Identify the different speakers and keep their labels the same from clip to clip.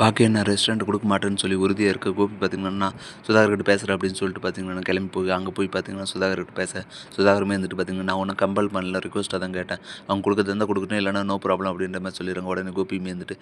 Speaker 1: பாக்கியா நான் ரெஸ்டாரண்ட் கொடுக்க மாட்டேன்னு சொல்லி உறுதியாக இருக்க கோபி பார்த்தீங்கன்னா, சுதாகர்கிட்ட பேசுகிறேன் அப்படின்னு சொல்லிட்டு பார்த்தீங்கன்னா, கிளம்பி போய் அங்கே போய் பார்த்தீங்கன்னா, சுதாகர்கிட்ட பேச சுதாகருமே வந்துட்டு பார்த்தீங்கன்னா, நான் ஒன்றும் கம்பல் பண்ணல, ரிக்வஸ்ட்டாக தான் கேட்டேன். அவங்க கொடுக்கறது இருந்தால் கொடுக்கட்டும், இல்லைனா நோ ப்ராப்ளம் அப்படின்ற மாதிரி சொல்லிடுறாங்க. உடனே கோபியுமே வந்துட்டு,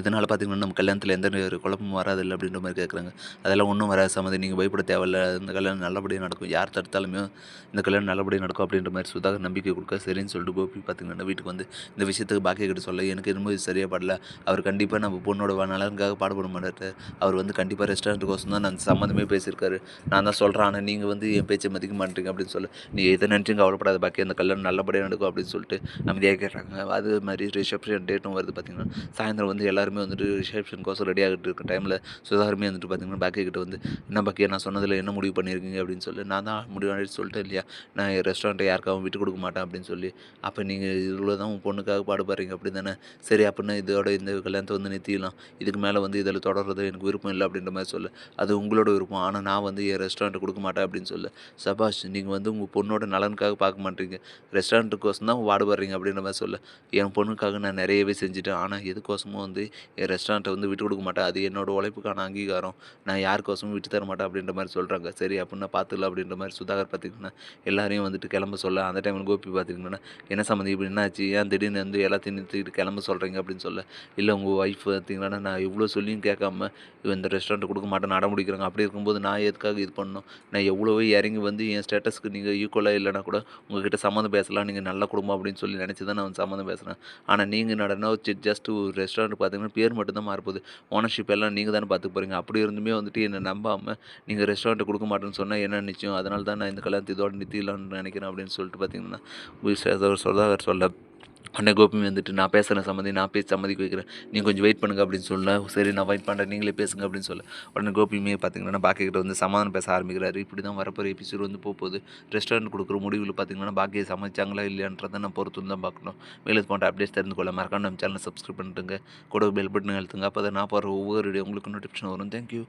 Speaker 1: இதனால் பார்த்தீங்கன்னா, நம்ம கல்யாணத்தில் எந்த ஒரு குழப்பமும் வராதில்ல அப்படின்ற மாதிரி கேட்குறாங்க. அதெல்லாம் ஒன்றும் வராது சம்மந்தி, நீங்கள் பயப்பட தேவையில்ல. இந்த கல்யாணம் நல்லபடியாக நடக்கும். யார் தடுத்தாலுமே இந்த கல்யாணம் நல்லபடியாக நடக்கும் அப்படின்ற மாதிரி சுதாகர் நம்பிக்கை கொடுக்க, சரின்னு சொல்லிட்டு கோபி பார்த்தீங்கன்னா, வீட்டுக்கு வந்து இந்த விஷயத்துக்கு பாக்கியா கிட்ட சொல்ல, எனக்கு என்னமோ இது சரியா படல. அவர் கண்டிப்பாக நம்ம பொண்ணோட நலனுக்காக பாடுபட மாட்டாரு. அவர் வந்து கண்டிப்பாக ரெஸ்டாரண்ட்டுக்கோசம் தான் நான் சம்மந்தமே பேசியிருக்காரு. நான் தான் சொல்கிறேன், ஆனால் நீங்கள் வந்து என் பேச்சை மதிக்க மாட்டீங்க அப்படின்னு சொல்லி, நீ எதை நினச்சும் கவலைப்படாத பாக்கி, அந்த கல்யாணம் நல்லபடியாக நடக்கும் அப்படின்னு சொல்லிட்டு அமைதியாக கேட்குறாங்க. அது மாதிரி ரிசப்ஷன் டேட்டும் வருது பார்த்தீங்கன்னா, சாயந்தரம் வந்து எல்லாருமே வந்துட்டு ரிசப்ஷனுக்கோசம் ரெடி ஆகிட்டு இருக்க டைமில் சுதாகருமே வந்துட்டு பார்த்தீங்கன்னா, பாக்கியா கிட்ட வந்து, என்ன பாக்கியா நான் சொன்னதில் என்ன முடிவு பண்ணியிருக்கீங்க அப்படின்னு சொல்லி, நான் தான் முடிவு சொல்லிட்டேன் இல்லையா, நான் என் ரெஸ்டாரண்ட்டை யாருக்காகவும் விட்டு கொடுக்க மாட்டேன் அப்படின்னு சொல்லி, அப்போ நீங்கள் இவ்வளோ தான் உன் பொண்ணுக்காக பாடுபடுறீங்க அப்படி தானே, சரி அப்படின்னா இதோட இந்த கல்யாணத்தை வந்து நிறுத்திடலாம், இதுக்கு மேலே வந்து இதில் தொடர்றது எனக்கு விருப்பம் இல்லை அப்படின்ற மாதிரி சொல்ல, அது உங்களோட விருப்பம், ஆனால் நான் வந்து என் ரெஸ்டாரண்ட்டை கொடுக்க மாட்டேன் அப்படின்னு சொல்ல, சபாஷ் நீங்கள் வந்து உங்கள் பொண்ணோட நலனுக்காக பார்க்க மாட்டீங்க, ரெஸ்டாரண்ட்டுக்கோசம் தான் பாடுபடுறீங்க அப்படின்ற மாதிரி சொல்ல, என் பொண்ணுக்காக நான் நிறையவே செஞ்சுட்டேன், ஆனால் எதுக்கோசமும் வந்து என் ரெஸ்டாரண்ட்டை வந்து விட்டு கொடுக்க மாட்டேன், அது என்னோட உழைப்புக்கான அங்கீகாரம், நான் யாருக்கோசமும் விட்டு தர மாட்டேன் அப்படின்ற மாதிரி சொல்கிறாங்க. சரி அப்படின்னா பார்த்துக்கலாம் அப்படின்ற மாதிரி சுதாகர் பார்த்திங்கன்னா எல்லாரையும் வந்துட்டு கிளம்ப சொல்ல, அந்த டைமில் கோபி பார்த்திங்கன்னா, என்ன சம்மந்தி இப்படி என்னாச்சு, ஏன் திடீர்னு வந்து எல்லாத்தையும் நிறுத்திக்கிட்டு கிளம்ப சொல்கிறீங்க அப்படின்னு சொல்ல, இல்லை உங்கள் ஒய்ஃப் பார்த்திங்கன்னா நான் இவ்வளோ சொல்லியும் கேட்காம இந்த ரெஸ்டாரண்ட்டை கொடுக்க மாட்டேன்னு அடம் பிடிக்கிறாங்க. அப்படி இருக்கும்போது நான் எதுக்காக இது பண்ணணும்? நான் எவ்வளவோ இறங்கி வந்து என் ஸ்டேட்டஸ்க்கு நீங்கள் ஈக்குவலா இல்லைனா கூட உங்ககிட்ட சம்மந்தம் பேசலாம். நீங்க நல்ல குடும்பம் அப்படின்னு சொல்லி நினச்சு தான் நான் வந்து சம்மந்தம் பேசுறேன். ஆனா நீங்க என்னடான்னா ஜஸ்ட் ஒரு ரெஸ்டாரண்ட் பார்த்தீங்கன்னா, பேர் மட்டும் தான் மாறப்போகுது. ஓனர்ஷிப் எல்லாம் நீங்க தானே பார்த்துக்க போறீங்க. அப்படி இருந்துமே வந்துட்டு என்ன நம்பாம நீங்க ரெஸ்டாரண்ட்ட கொடுக்க மாட்டேன்னு சொன்னா என்ன நிச்சயம்? அதனால தான் நான் இந்த கல்யாணத்த இதோட நிறுத்திடலாம்னு நினைக்கிறேன் அப்படின்னு சொல்லிட்டு பார்த்தீங்கன்னா, சுதாகர் சொல்ல உடனே கோபி வந்துட்டு, நான் பேசுகிறேன் சம்மந்தி, நான் பேசி சம்மதிக்க வைக்கிறேன். நீங்க கொஞ்சம் வெயிட் பண்ணுங்க அப்படின்னு சொல்ல, சரி நான் வெயிட் பண்ணுறேன், நீங்களே பேசுங்க அப்படின்னு சொல்ல, உடனே கோபியுமே பார்த்தீங்கன்னா, பாக்கியா கிட்ட வந்து சமாதானம் பேச ஆரம்பிக்கிறாரு. இப்படி தான் வரப்போகிற எபிசோட் வந்து போகுது. ரெஸ்டாரண்ட் கொடுக்குற முடிவில் பார்த்தீங்கன்னா, பாக்கியா சமைச்சாங்களா இல்லையான்றதை நான் பொறுத்து தான் பார்க்கணும். மேலும் இது போன்ற அப்டேட்ஸ் தெரிந்து கொள்ள மறக்காம நம்ம சேனலை சப்ஸ்கிரைப் பண்ணிட்டுங்க. கூட பெல் பட்டன் அழுத்துங்க. அப்போ தான் நான் போடுற ஒவ்வொரு வீடியோ உங்களுக்கு நோட்டிஃபிகேஷன் வரும். தேங்க்யூ.